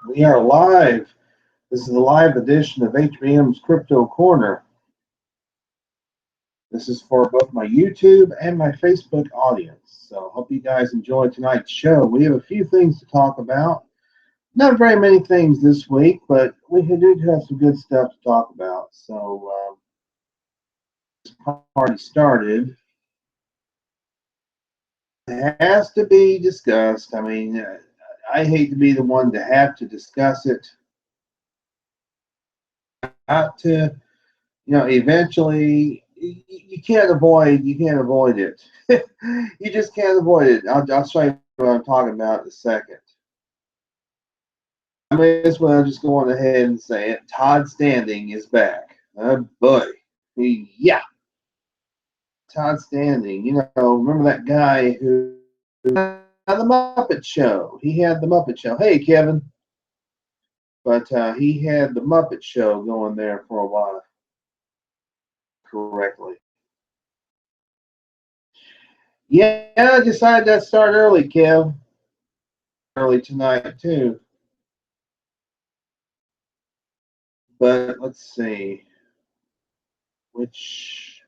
We are live. This is a live edition of HBM's Crypto Corner. This is for both my YouTube and my Facebook audience. So hope you guys enjoy tonight's show. We have a few things to talk about. Not very many things this week, but we do have some good stuff to talk about. So this party started. It has to be discussed. I mean, I hate to be the one to have to discuss it. Not to, eventually you can't avoid it. You just can't avoid it. I'll show you what I'm talking about in a second. I may as well just go on ahead and say it. Todd Standing is back. Oh boy. Yeah. Todd Standing. Remember that guy who had the Muppet Show. He had the Muppet Show. Hey, Kevin. But he had the Muppet Show going there for a while. Correctly. Yeah, I decided to start early, Kev. Early tonight, too. But let's see. Which.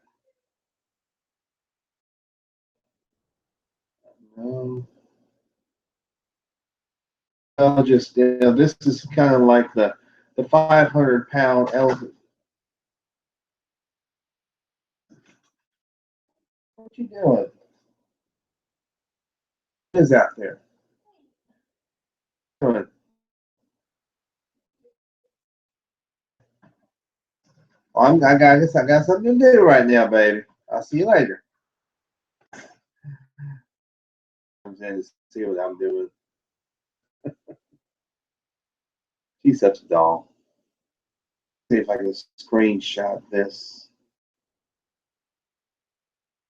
I'll just, this is kind of like the 500-pound elephant. What you doing? What is out there? Doing? Well, I guess I got something to do right now, baby. I'll see you later. Comes in to see what I'm doing. She's such a doll. See if I can screenshot this.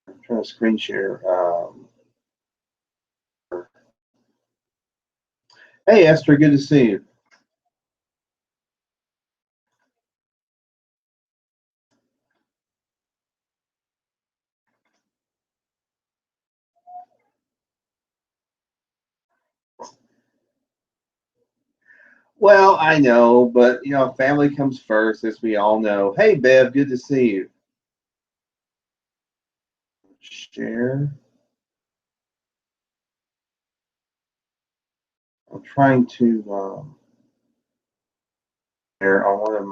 I'm trying to screen share. Hey, Esther, good to see you. Well, I know, but family comes first, as we all know. Hey, Bev, good to see you. Share. I'm trying to share on one of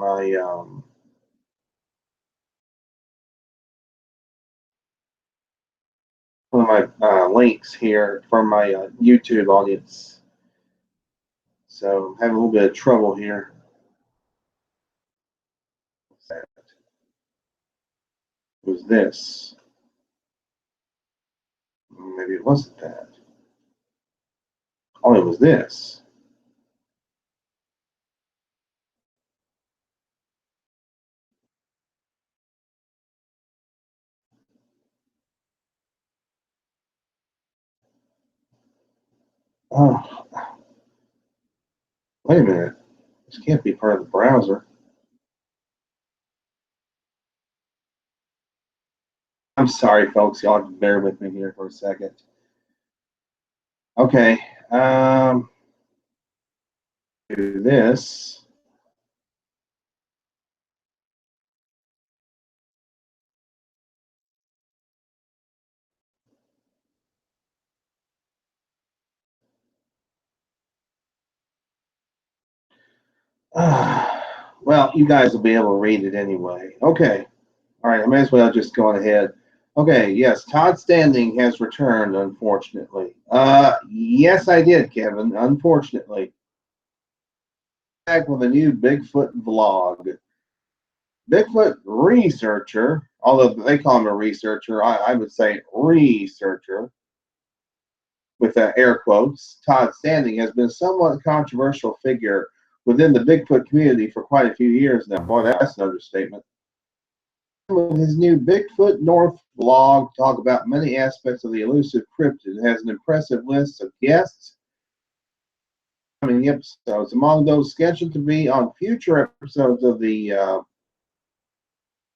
my links here for my YouTube audience. So I'm having a little bit of trouble here. It was this. Maybe it wasn't that. Oh, it was this. Oh, wait a minute. This can't be part of the browser. I'm sorry, folks. Y'all have to bear with me here for a second. Okay. Do this. Well, you guys will be able to read it anyway. Okay. All right. I may as well just go on ahead. Okay. Yes. Todd Standing has returned, unfortunately. Yes, I did, Kevin. Unfortunately. Back with a new Bigfoot vlog. Bigfoot researcher, although they call him a researcher, I would say researcher, with air quotes. Todd Standing has been a somewhat controversial figure within the Bigfoot community for quite a few years now. Boy, that's an understatement. With his new Bigfoot North vlog, talk about many aspects of the elusive cryptid. It has an impressive list of guests. Coming episodes, among those scheduled to be on future episodes of the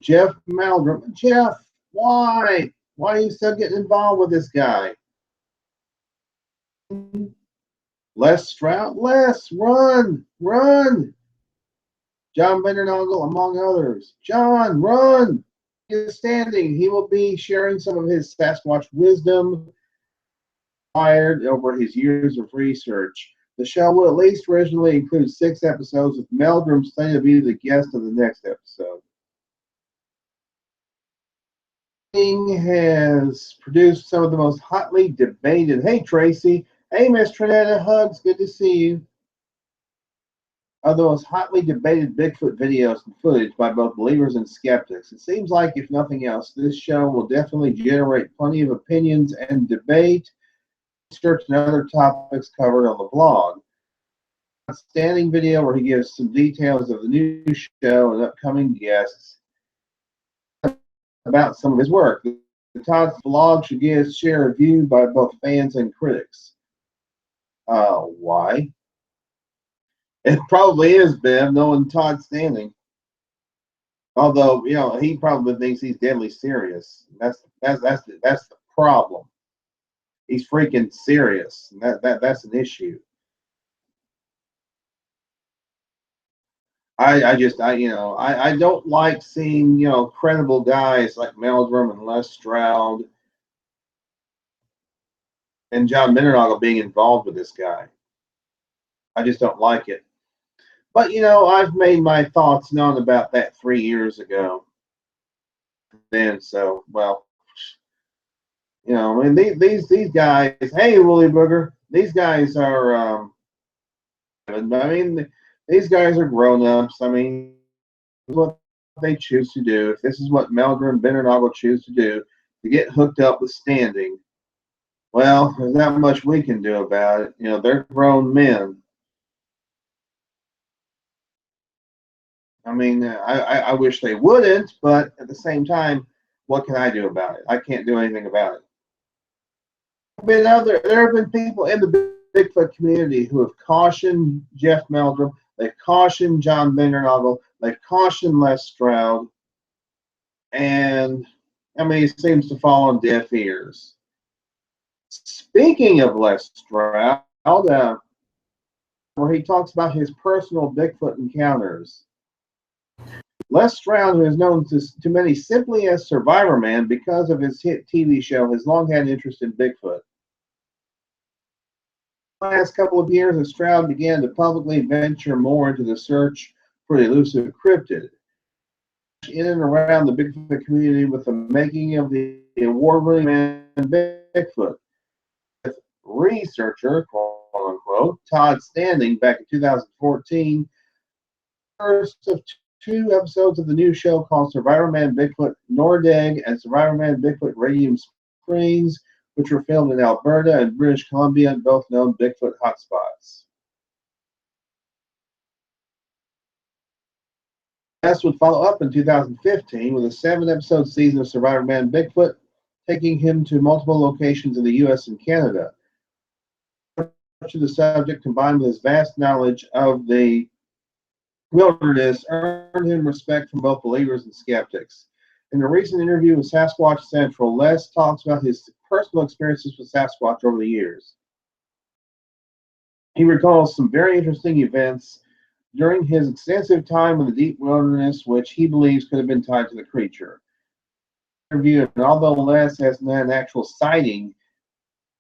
Jeff Meldrum. Jeff, why? Why are you still getting involved with this guy? Les Stroud, Les, run, run. John Vandernagle, among others. John, run. He is standing. He will be sharing some of his Sasquatch wisdom acquired over his years of research. The show will at least originally include 6 episodes, with Meldrum slated to be the guest of the next episode. Has produced some of the most hotly debated. Hey, Tracy. Hey, Miss Trinetta. Hugs. Good to see you. Of the most hotly debated Bigfoot videos and footage by both believers and skeptics. It seems like, if nothing else, this show will definitely generate plenty of opinions and debate, research, and other topics covered on the blog. A standing video where he gives some details of the new show and upcoming guests about some of his work. The Todd's vlog should share a view by both fans and critics. Why? It probably is, Ben, knowing Todd Standing. Although, you know, he probably thinks he's deadly serious. That's the problem. He's freaking serious. That's an issue. I don't like seeing, you know, credible guys like Meldrum and Les Stroud and John Mineral being involved with this guy. I just don't like it. But, you know, I've made my thoughts known about that 3 years ago. Then, so, well, you know, I mean, these guys, hey, Willie Booger, these guys are, I mean, these guys are grown-ups. I mean, what they choose to do. If this is what Meldrum and Bennernog choose to do, to get hooked up with Standing, well, there's not much we can do about it. You know, they're grown men. I mean, I wish they wouldn't, but at the same time, what can I do about it? I can't do anything about it. There have been people in the Bigfoot community who have cautioned Jeff Meldrum, they've cautioned John Vandernagle, they've cautioned Les Stroud, and I mean, it seems to fall on deaf ears. Speaking of Les Stroud, where he talks about his personal Bigfoot encounters. Les Stroud, who is known to many simply as Survivor Man because of his hit TV show, has long had an interest in Bigfoot. The last couple of years, as Stroud began to publicly venture more into the search for the elusive cryptid. In and around the Bigfoot community with the making of the award-winning man Bigfoot. With researcher, quote-unquote, Todd Standing back in 2014, first of 2 episodes of the new show called Survivor Man Bigfoot Nordeg and Survivor Man Bigfoot Radium Springs, which were filmed in Alberta and British Columbia, both known Bigfoot hotspots. This would follow up in 2015 with a 7-episode season of Survivor Man Bigfoot, taking him to multiple locations in the U.S. and Canada. To the subject, combined with his vast knowledge of the wilderness, earned him respect from both believers and skeptics. In a recent interview with Sasquatch Central, Les talks about his personal experiences with Sasquatch over the years. He recalls some very interesting events during his extensive time in the deep wilderness, which he believes could have been tied to the creature. Interview, and although Les hasn't had an actual sighting,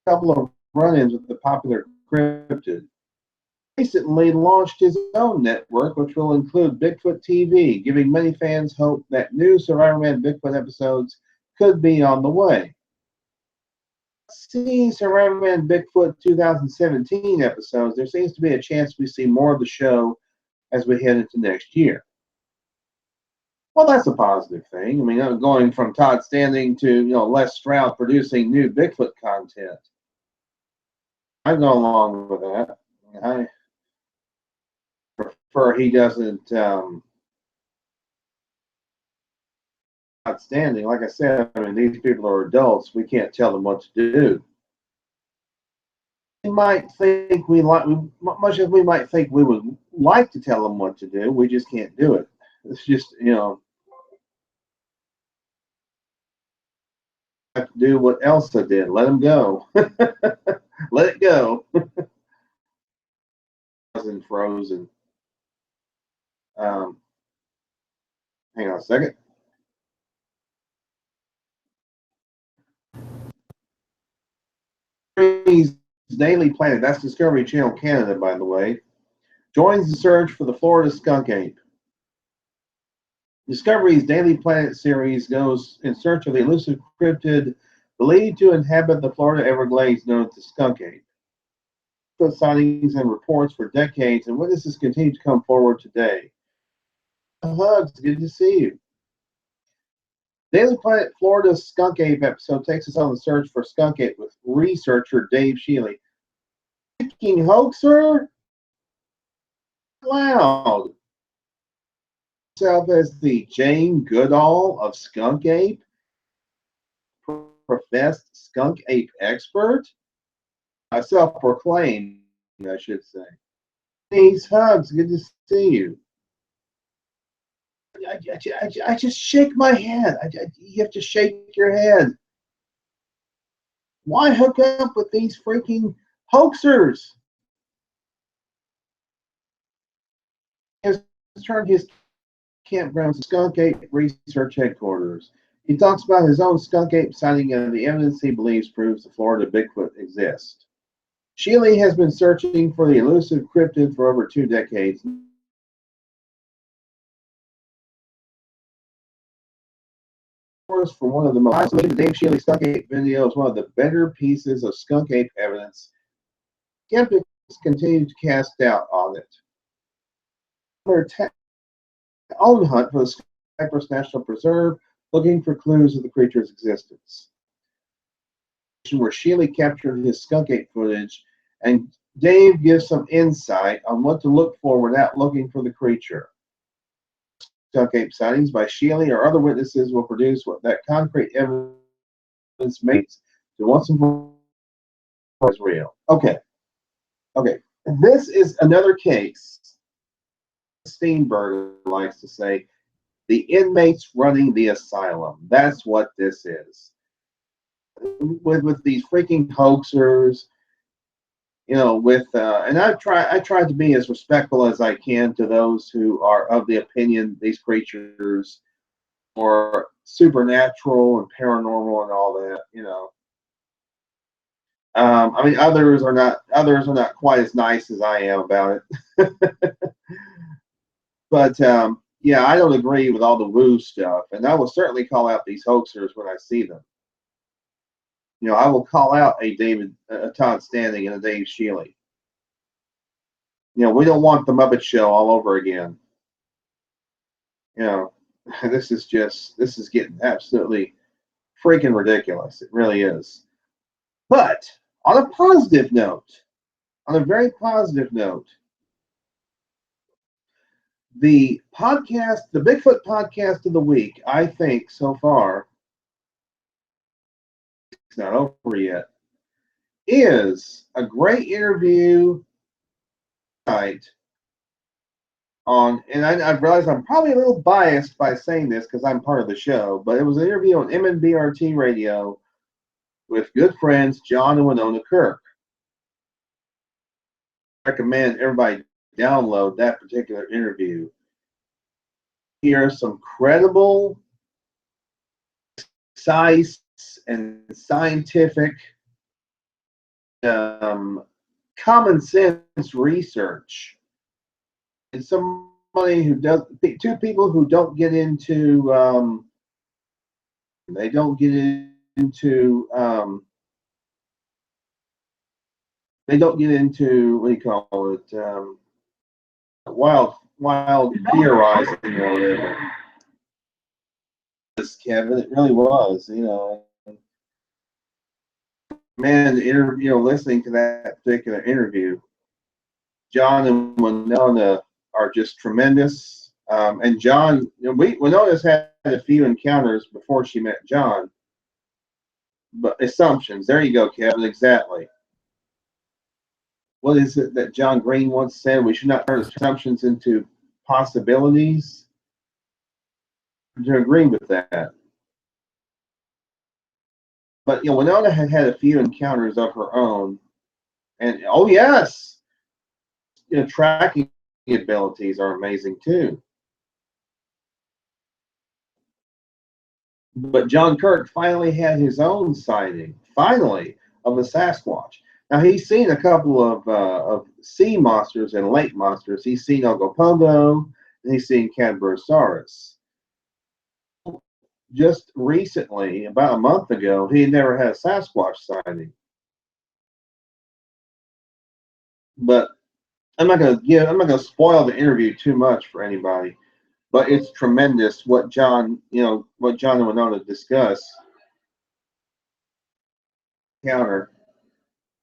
a couple of run-ins with the popular cryptid. Recently launched his own network, which will include Bigfoot TV, giving many fans hope that new Survivor Man Bigfoot episodes could be on the way. Seeing Survivor Man Bigfoot 2017 episodes, there seems to be a chance we see more of the show as we head into next year. Well, that's a positive thing. I mean, going from Todd Standing to, you know, Les Stroud producing new Bigfoot content. I go along with that. I prefer he doesn't outstanding. Like I said, I mean, these people are adults. We can't tell them what to do. We might think much as we might think we would like to tell them what to do, we just can't do it. It's just, you know, have to do what Elsa did. Let them go. Let it go. wasn't frozen. Hang on a second. Daily Planet, that's Discovery Channel Canada, by the way, joins the search for the Florida skunk ape. Discovery's Daily Planet series goes in search of the elusive cryptid believed to inhabit the Florida Everglades known as the skunk ape. Sightings and reports for decades, and witnesses continue to come forward today. Hugs, good to see you. Daily Planet Florida skunk ape episode takes us on the search for skunk ape with researcher Dave Shealy. Freaking hoaxer? Loud. Himself as the Jane Goodall of skunk ape, professed skunk ape expert. Self-proclaimed, I should say. These hugs, good to see you. I just shake my head. You have to shake your head. Why hook up with these freaking hoaxers? He has turned his campground skunk ape research headquarters. He talks about his own skunk ape sighting and the evidence he believes proves the Florida Bigfoot exists. Shealy has been searching for the elusive cryptid for over 2 decades. For one of the most isolated Dave Shealy skunk ape videos, one of the better pieces of skunk ape evidence. Skeptics continue to cast doubt on it. Their own hunt for the Cypress National Preserve, looking for clues of the creature's existence. Where Shealy captured his skunk ape footage, and Dave gives some insight on what to look for without looking for the creature. Skunk ape sightings by Shealy or other witnesses will produce what that concrete evidence makes to once and for all is real. Okay. This is another case. Steenberg likes to say, the inmates running the asylum. That's what this is. With these freaking hoaxers, and I try to be as respectful as I can to those who are of the opinion these creatures are supernatural and paranormal and all that. I mean, others are not quite as nice as I am about it. But yeah, I don't agree with all the woo stuff, and I will certainly call out these hoaxers when I see them. I will call out a Todd Standing and a Dave Shealy. We don't want the Muppet Show all over again. This is getting absolutely freaking ridiculous. It really is. But on a positive note, on a very positive note, the Bigfoot podcast of the week, I think so far, it's not over yet, is a great interview on, and I realize I'm probably a little biased by saying this because I'm part of the show, but it was an interview on MNBRT radio with good friends John and Winona Kirk. I recommend everybody download that particular interview. Hear some credible, concise, and scientific, common sense research. And somebody who does, 2 people who don't get into, what do you call it, wild theorizing or whatever. This, Kevin, it really was, man, listening to that particular interview, John and Winona are just tremendous. And John, Winona's had a few encounters before she met John. But assumptions, there you go, Kevin, exactly. What is it that John Green once said? We should not turn assumptions into possibilities. To agree with that. But Winona had a few encounters of her own, and oh yes, tracking abilities are amazing too. But John Kirk finally had his own sighting, finally, of a Sasquatch. Now he's seen a couple of sea monsters and lake monsters. He's seen Ogopogo, and he's seen Cadborosaurus. Just recently, about a month ago, he never had a Sasquatch sighting. But I'm not gonna spoil the interview too much for anybody. But it's tremendous what John and Winona discuss. Counter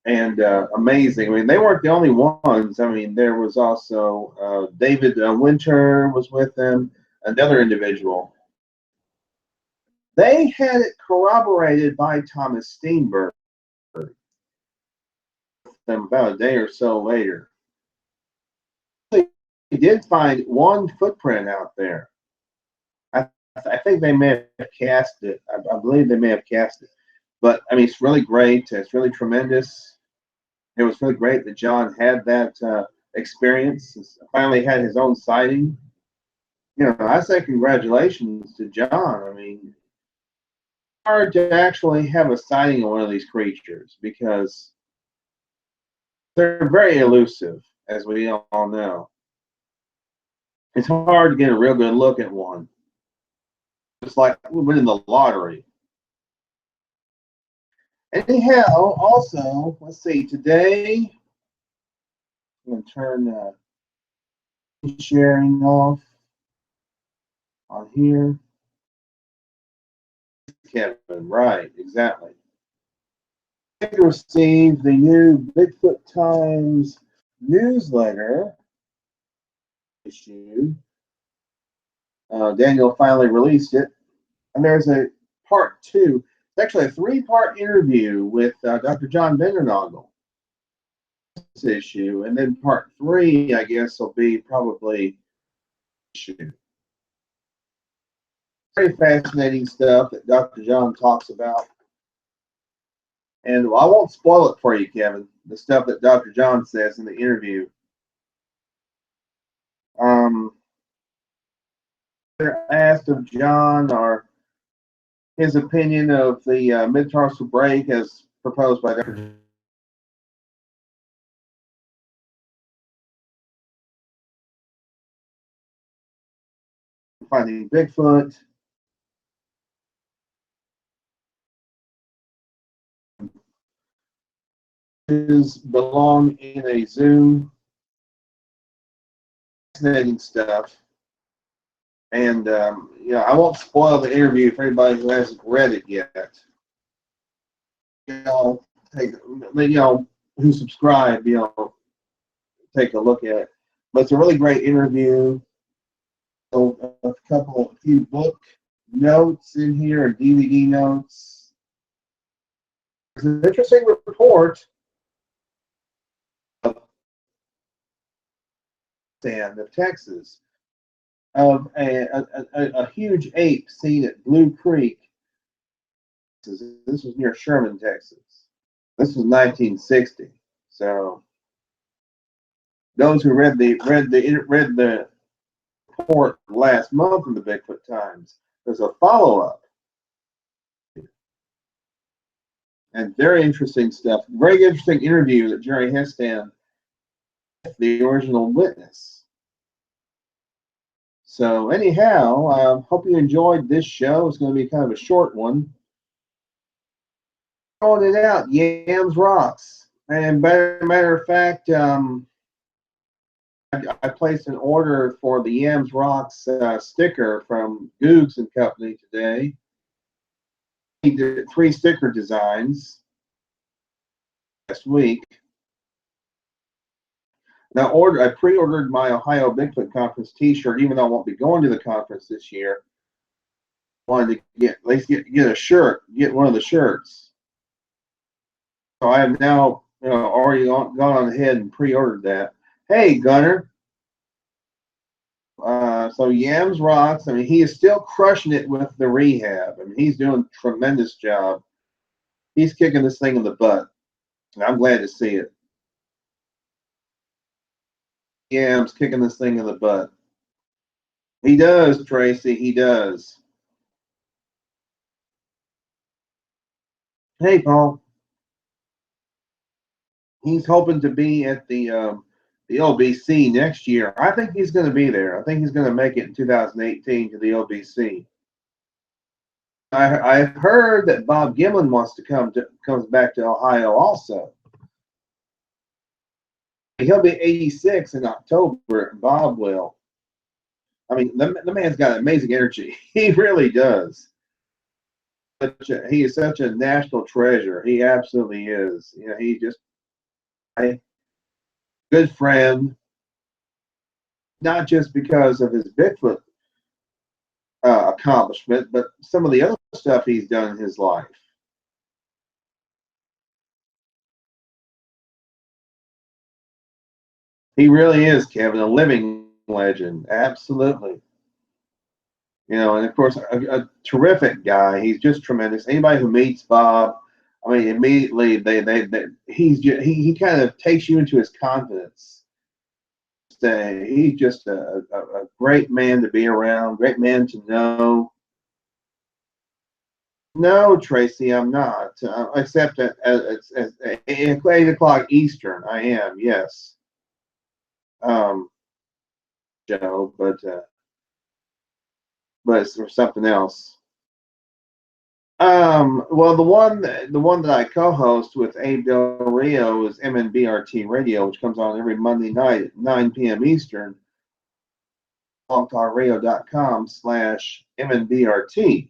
and amazing. I mean, they weren't the only ones. I mean, there was also David Winter was with them, another individual. They had it corroborated by Thomas Steenberg about a day or so later. They did find one footprint out there. I think they may have cast it. I believe they may have cast it. But, I mean, it's really great. It's really tremendous. It was really great that John had that experience. Finally had his own sighting. I say congratulations to John. I mean, it's hard to actually have a sighting of one of these creatures because they're very elusive, as we all know. It's hard to get a real good look at one. It's like winning the lottery. Anyhow, also, let's see, today, I'm going to turn sharing off on here. Kevin, right, exactly. I received the new Bigfoot Times newsletter issue. Daniel finally released it, and there's a part 2. It's actually a 3-part interview with Dr. John Bindernagel. This issue, and then part 3, I guess, will be probably issue. Very fascinating stuff that Dr. John talks about. And I won't spoil it for you, Kevin, the stuff that Dr. John says in the interview. They're asked of John or his opinion of the metatarsal break as proposed by Dr. John. Finding Bigfoot. Belong in a zoo. Fascinating stuff. And I won't spoil the interview for anybody who hasn't read it yet. Who subscribe, take a look at it. But it's a really great interview. So a few book notes in here, or DVD notes. It's an interesting report of Texas of a huge ape seen at Blue Creek. This was near Sherman, Texas. This was 1960. So those who read the report last month in the Bigfoot Times, there's a follow-up. And very interesting stuff. Very interesting interview that Jerry Hestan, the original witness. So anyhow, hope you enjoyed this show. It's going to be kind of a short one. Throwing it out, Yams Rocks. And matter of fact, I placed an order for the Yams Rocks sticker from Googs and Company today. He did 3 sticker designs last week. Now, I pre-ordered my Ohio Bigfoot Conference T-shirt, even though I won't be going to the conference this year. Wanted to at least get a shirt, get one of the shirts. So I have now, already gone on ahead and pre-ordered that. Hey, Gunner. So Yams Rocks. I mean, he is still crushing it with the rehab. I mean, he's doing a tremendous job. He's kicking this thing in the butt. And I'm glad to see it. Yeah, kicking this thing in the butt. He does, Tracy. He does. Hey, Paul. He's hoping to be at the OBC next year. I think he's going to be there. I think he's going to make it in 2018 to the OBC. I've heard that Bob Gimlin wants to comes back to Ohio also. He'll be 86 in October. Bob will. I mean, the man's got amazing energy. He really does. He is such a national treasure. He absolutely is. You know, he just a good friend, not just because of his Bigfoot accomplishment, but some of the other stuff he's done in his life. He really is, Kevin, a living legend. Absolutely. You know, and of course, a terrific guy. He's just tremendous. Anybody who meets Bob, I mean, immediately he kind of takes you into his confidence. He's just a great man to be around, great man to know. No, Tracy, I'm not. Except at 8 o'clock Eastern, I am. Yes, Joe, but it's for something else. Well, the one that I co-host with Abe Del Rio is MNBRT Radio, which comes on every Monday night at 9 p.m. Eastern. blogtalkradio.com/MNBRT.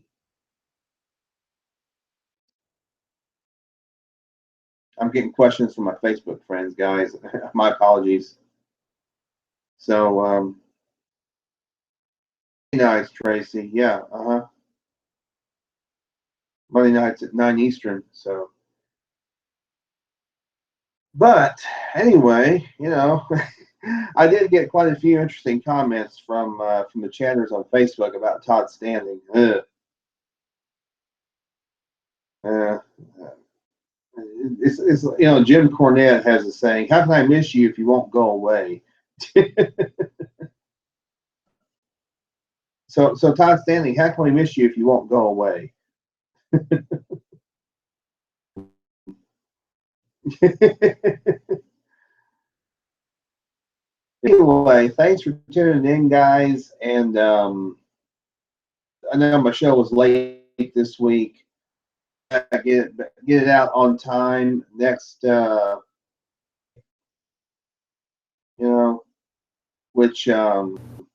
I'm getting questions from my Facebook friends, guys. My apologies. So, nice, Tracy. Yeah, Monday nights at 9 Eastern. So, but anyway, you know, I did get quite a few interesting comments from the chatters on Facebook about Todd Standing. Uh, it's you know, Jim Cornette has a saying, "How can I miss you if you won't go away?" So Todd Standing, how can we miss you if you won't go away? Anyway, thanks for tuning in, guys. And I know my show was late this week. Get it out on time next. You know, which I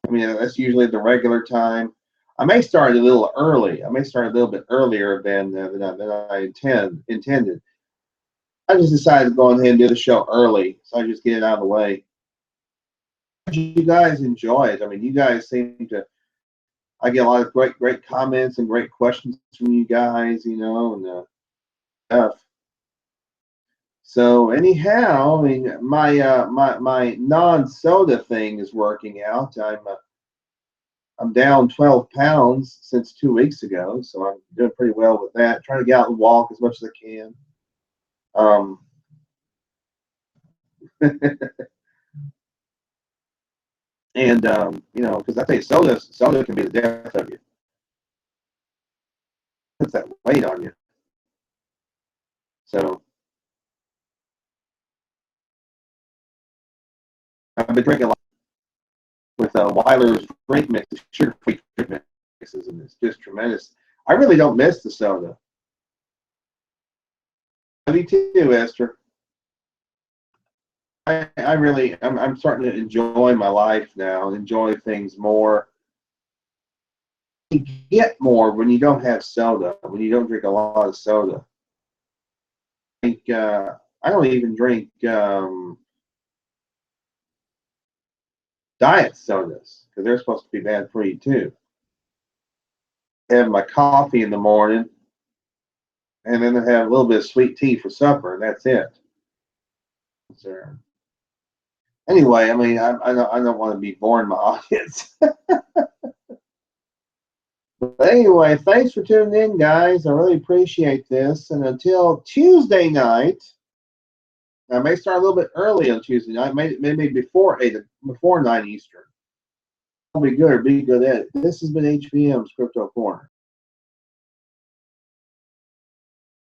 mean that's usually the regular time. I may start a little early. I may start a little bit earlier than I intended. I just decided to go ahead and do the show early, so I just get it out of the way. You guys enjoy it. I mean, you guys seem to. I get a lot of great comments and great questions from you guys. You know, and stuff. So anyhow, I mean, my non-soda thing is working out. I'm down 12 pounds since 2 weeks ago, so I'm doing pretty well with that. Trying to get out and walk as much as I can. And you know, because I tell you, soda can be the death of you. Puts that weight on you. So I've been drinking a lot with Weiler's drink mix, sugar-free drink mixes, and it's just tremendous. I really don't miss the soda. Love you too, Esther. I'm starting to enjoy my life now and enjoy things more. You get more when you don't have soda, when you don't drink a lot of soda. I don't even drink diet sodas because they're supposed to be bad for you too. I have my coffee in the morning, and then I have a little bit of sweet tea for supper, and that's it. So, anyway, I mean, I don't want to be boring my audience. But anyway, thanks for tuning in, guys. I really appreciate this. And until Tuesday night, I may start a little bit early on Tuesday night, maybe before 9 Eastern. I'll be good at it. This has been HBM's Crypto Corner.